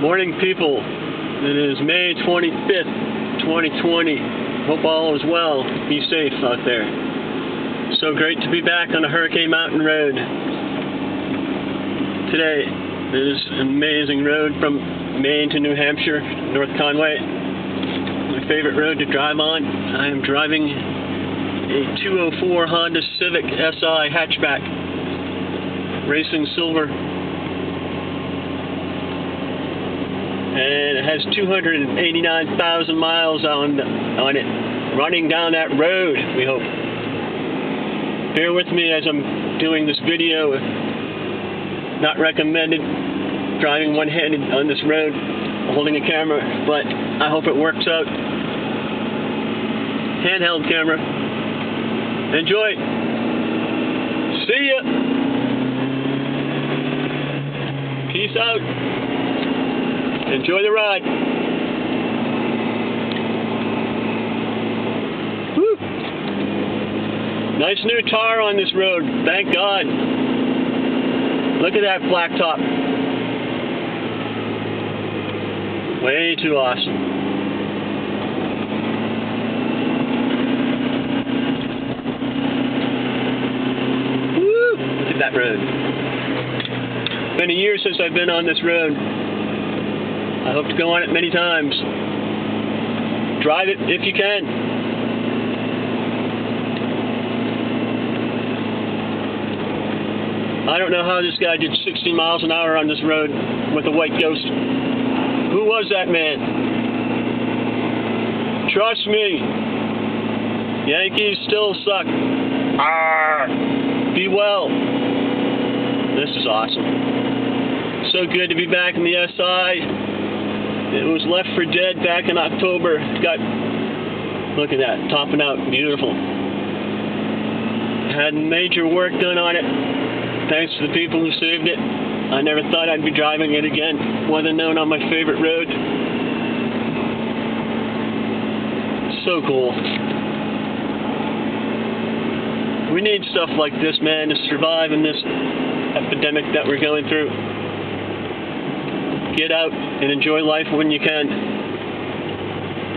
Morning, people. It is May 25th, 2020. Hope all is well. Be safe out there. So great to be back on the Hurricane Mountain Road. Today, it is an amazing road from Maine to New Hampshire, North Conway. My favorite road to drive on. I am driving a 204 Honda Civic SI hatchback, racing silver. And it has 289,000 miles on it, running down that road, we hope. Bear with me as I'm doing this video. Not recommended driving one-handed on this road, holding a camera, but I hope it works out. Handheld camera. Enjoy. See ya. Peace out. Enjoy the ride. Woo. Nice new tar on this road, thank God. Look at that black top. Way too awesome. Woo. Look at that road. It's been a year since I've been on this road. I hope to go on it many times. Drive it if you can. I don't know how this guy did 60 miles an hour on this road with a white Ghost. Who was that man? Trust me. Yankees still suck. Arr! Be well. This is awesome. So good to be back in the SI. It was left for dead back in October. It's got, look at that, topping out, beautiful. Had major work done on it. Thanks to the people who saved it. I never thought I'd be driving it again. Wasn't known on my favorite road. So cool. We need stuff like this, man, to survive in this epidemic that we're going through. Get out and enjoy life when you can.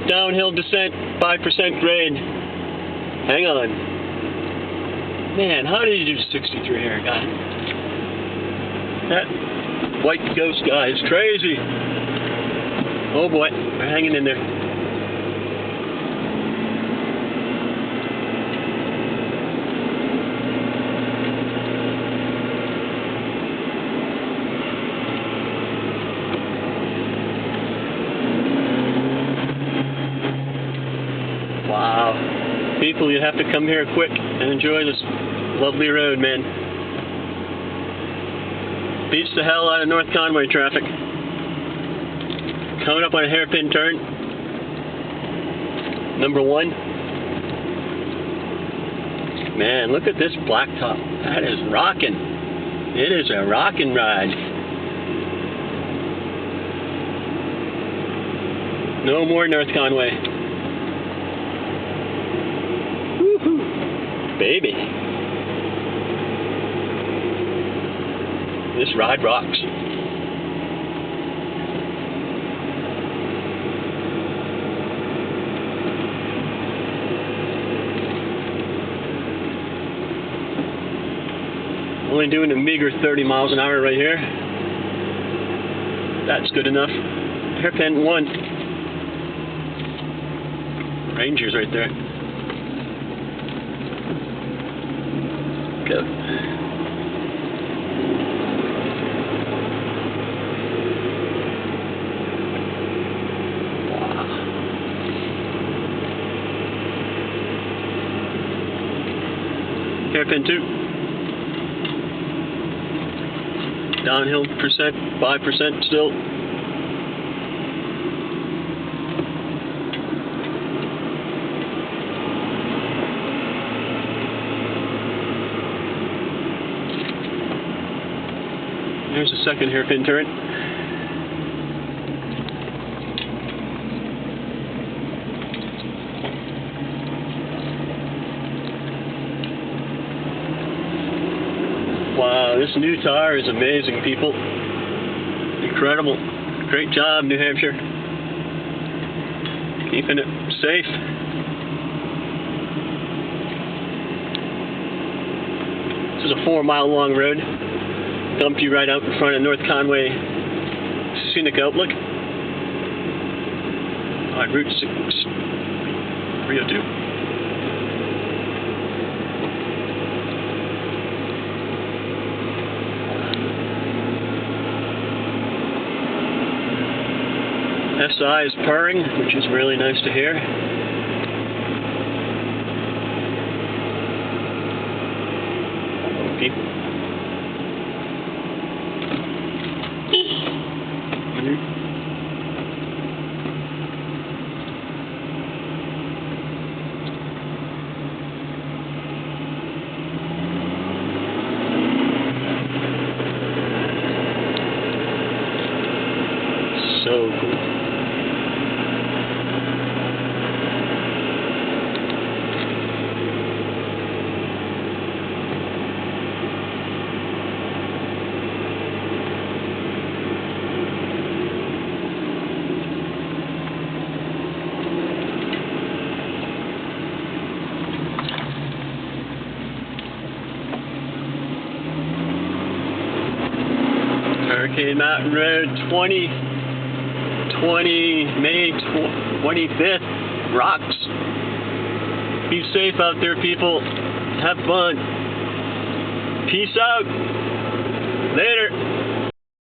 Downhill descent, 5% grade. Hang on. Man, how did you do 63 here, guy? That white Ghost guy is crazy. Oh boy, we're hanging in there. Wow. People, you have to come here quick and enjoy this lovely road, man. Beats the hell out of North Conway traffic. Coming up on a hairpin turn. Number 1. Man, look at this blacktop. That is rocking. It is a rockin' ride. No more North Conway. Baby. This ride rocks. Only doing a meager 30 miles an hour right here. That's good enough. Hairpin 1. Ranger's right there. Go. Wow. Hairpin 2. Downhill percent, 5% still. There's the second hairpin turn. Wow, this new tire is amazing, people. Incredible. Great job, New Hampshire. Keeping it safe. This is a 4-mile long road. Dumped you right out in front of North Conway Scenic Outlook on Route 302. SI is purring, which is really nice to hear. People. So cool. Hurricane Mountain Road 2020 May 25th. Rocks. Be safe out there, people. Have fun. Peace out. Later.